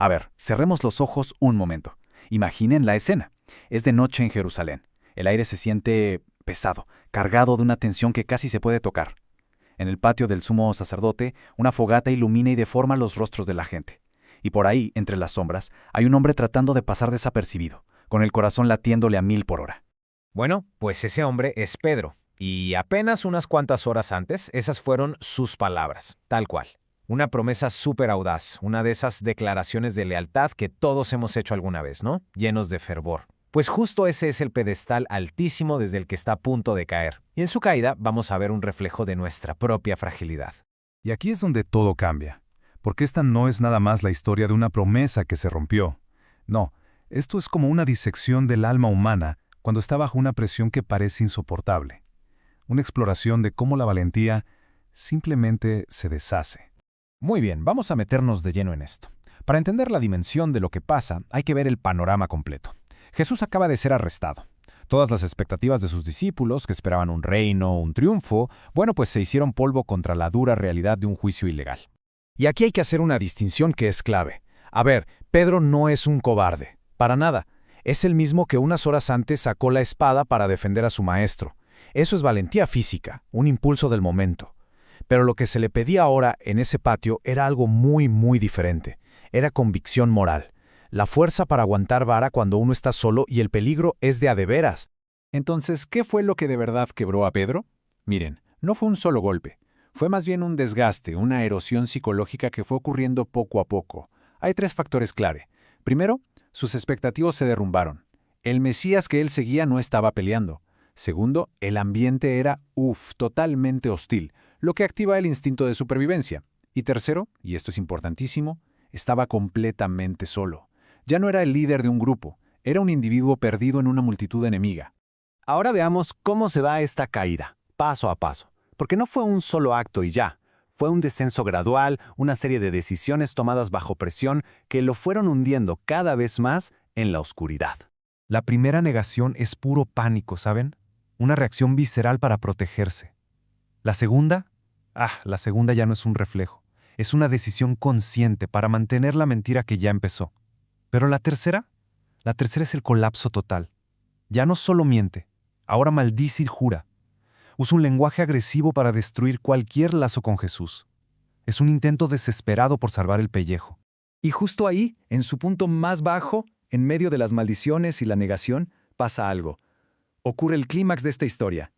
A ver, cerremos los ojos un momento. Imaginen la escena. Es de noche en Jerusalén. El aire se siente pesado, cargado de una tensión que casi se puede tocar. En el patio del sumo sacerdote, una fogata ilumina y deforma los rostros de la gente. Y por ahí, entre las sombras, hay un hombre tratando de pasar desapercibido, con el corazón latiéndole a 1000 por hora. Bueno, pues ese hombre es Pedro. Y apenas unas cuantas horas antes, esas fueron sus palabras, tal cual. Una promesa súper audaz, una de esas declaraciones de lealtad que todos hemos hecho alguna vez, ¿no? Llenos de fervor. Pues justo ese es el pedestal altísimo desde el que está a punto de caer. Y en su caída vamos a ver un reflejo de nuestra propia fragilidad. Y aquí es donde todo cambia, porque esta no es nada más la historia de una promesa que se rompió. No, esto es como una disección del alma humana cuando está bajo una presión que parece insoportable. Una exploración de cómo la valentía simplemente se deshace. Muy bien, vamos a meternos de lleno en esto. Para entender la dimensión de lo que pasa, hay que ver el panorama completo. Jesús acaba de ser arrestado. Todas las expectativas de sus discípulos, que esperaban un reino, un triunfo, bueno, pues se hicieron polvo contra la dura realidad de un juicio ilegal. Y aquí hay que hacer una distinción que es clave. A ver, Pedro no es un cobarde, para nada. Es el mismo que unas horas antes sacó la espada para defender a su maestro. Eso es valentía física, un impulso del momento. Pero lo que se le pedía ahora en ese patio era algo muy, muy diferente. Era convicción moral. La fuerza para aguantar vara cuando uno está solo y el peligro es de a de veras. Entonces, ¿qué fue lo que de verdad quebró a Pedro? Miren, no fue un solo golpe. Fue más bien un desgaste, una erosión psicológica que fue ocurriendo poco a poco. Hay 3 factores clave. Primero, sus expectativas se derrumbaron. El Mesías que él seguía no estaba peleando. Segundo, el ambiente era, totalmente hostil, lo que activa el instinto de supervivencia. Y tercero, y esto es importantísimo, estaba completamente solo. Ya no era el líder de un grupo, era un individuo perdido en una multitud enemiga. Ahora veamos cómo se da esta caída, paso a paso, porque no fue un solo acto y ya. Fue un descenso gradual, una serie de decisiones tomadas bajo presión que lo fueron hundiendo cada vez más en la oscuridad. La primera negación es puro pánico, ¿saben? Una reacción visceral para protegerse. La segunda ya no es un reflejo. Es una decisión consciente para mantener la mentira que ya empezó. Pero la tercera es el colapso total. Ya no solo miente, ahora maldice y jura. Usa un lenguaje agresivo para destruir cualquier lazo con Jesús. Es un intento desesperado por salvar el pellejo. Y justo ahí, en su punto más bajo, en medio de las maldiciones y la negación, pasa algo. Ocurre el clímax de esta historia.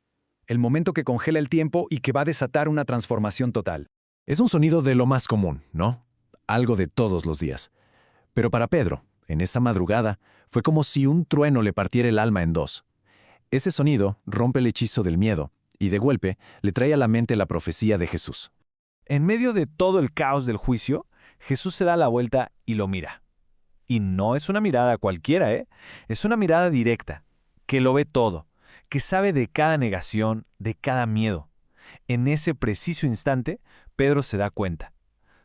El momento que congela el tiempo y que va a desatar una transformación total. Es un sonido de lo más común, ¿no? Algo de todos los días. Pero para Pedro, en esa madrugada, fue como si un trueno le partiera el alma en dos. Ese sonido rompe el hechizo del miedo y de golpe le trae a la mente la profecía de Jesús. En medio de todo el caos del juicio, Jesús se da la vuelta y lo mira. Y no es una mirada cualquiera, ¿eh? Es una mirada directa, que lo ve todo, que sabe de cada negación, de cada miedo. En ese preciso instante, Pedro se da cuenta.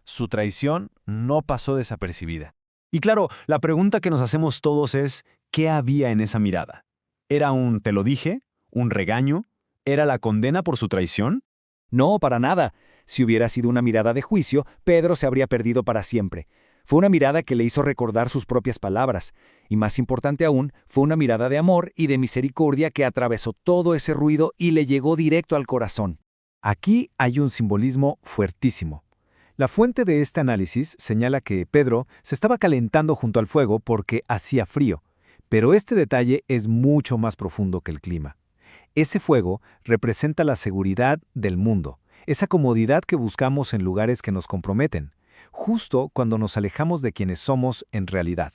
Su traición no pasó desapercibida. Y claro, la pregunta que nos hacemos todos es, ¿qué había en esa mirada? ¿Era un te lo dije? ¿Un regaño? ¿Era la condena por su traición? No, para nada. Si hubiera sido una mirada de juicio, Pedro se habría perdido para siempre. Fue una mirada que le hizo recordar sus propias palabras. Y más importante aún, fue una mirada de amor y de misericordia que atravesó todo ese ruido y le llegó directo al corazón. Aquí hay un simbolismo fuertísimo. La fuente de este análisis señala que Pedro se estaba calentando junto al fuego porque hacía frío, pero este detalle es mucho más profundo que el clima. Ese fuego representa la seguridad del mundo, esa comodidad que buscamos en lugares que nos comprometen, justo cuando nos alejamos de quienes somos en realidad.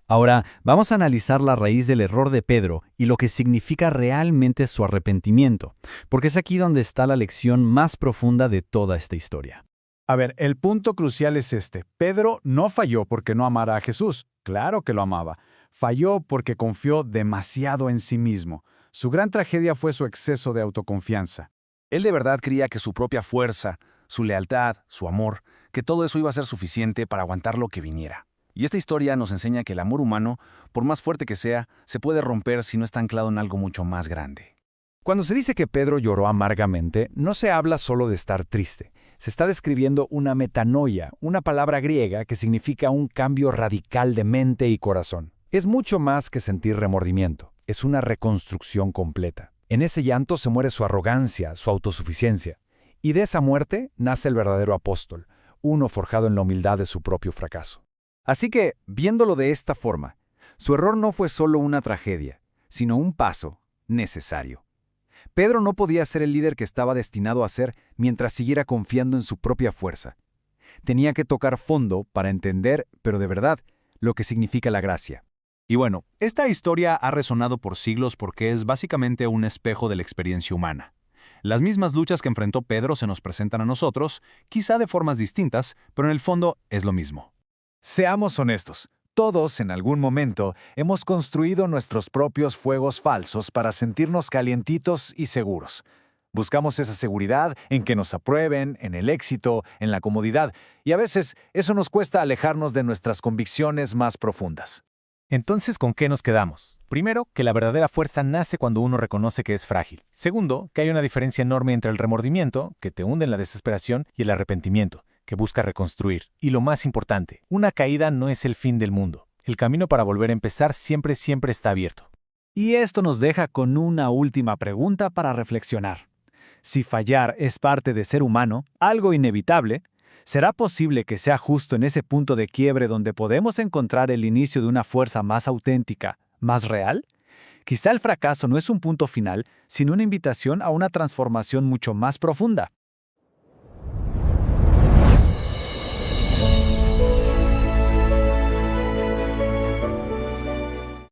Ahora, vamos a analizar la raíz del error de Pedro y lo que significa realmente su arrepentimiento, porque es aquí donde está la lección más profunda de toda esta historia. A ver, el punto crucial es este. Pedro no falló porque no amara a Jesús. Claro que lo amaba. Falló porque confió demasiado en sí mismo. Su gran tragedia fue su exceso de autoconfianza. Él de verdad creía que su propia fuerza, su lealtad, su amor, que todo eso iba a ser suficiente para aguantar lo que viniera. Y esta historia nos enseña que el amor humano, por más fuerte que sea, se puede romper si no está anclado en algo mucho más grande. Cuando se dice que Pedro lloró amargamente, no se habla solo de estar triste. Se está describiendo una metanoia, una palabra griega que significa un cambio radical de mente y corazón. Es mucho más que sentir remordimiento, es una reconstrucción completa. En ese llanto se muere su arrogancia, su autosuficiencia. Y de esa muerte nace el verdadero apóstol, uno forjado en la humildad de su propio fracaso. Así que, viéndolo de esta forma, su error no fue solo una tragedia, sino un paso necesario. Pedro no podía ser el líder que estaba destinado a ser mientras siguiera confiando en su propia fuerza. Tenía que tocar fondo para entender, pero de verdad, lo que significa la gracia. Y bueno, esta historia ha resonado por siglos porque es básicamente un espejo de la experiencia humana. Las mismas luchas que enfrentó Pedro se nos presentan a nosotros, quizá de formas distintas, pero en el fondo es lo mismo. Seamos honestos. Todos, en algún momento, hemos construido nuestros propios fuegos falsos para sentirnos calientitos y seguros. Buscamos esa seguridad en que nos aprueben, en el éxito, en la comodidad, y a veces eso nos cuesta alejarnos de nuestras convicciones más profundas. Entonces, ¿con qué nos quedamos? Primero, que la verdadera fuerza nace cuando uno reconoce que es frágil. Segundo, que hay una diferencia enorme entre el remordimiento, que te hunde en la desesperación, y el arrepentimiento, que busca reconstruir. Y lo más importante, una caída no es el fin del mundo. El camino para volver a empezar siempre está abierto. Y esto nos deja con una última pregunta para reflexionar. Si fallar es parte de ser humano, algo inevitable, ¿será posible que sea justo en ese punto de quiebre donde podemos encontrar el inicio de una fuerza más auténtica, más real? Quizá el fracaso no es un punto final, sino una invitación a una transformación mucho más profunda.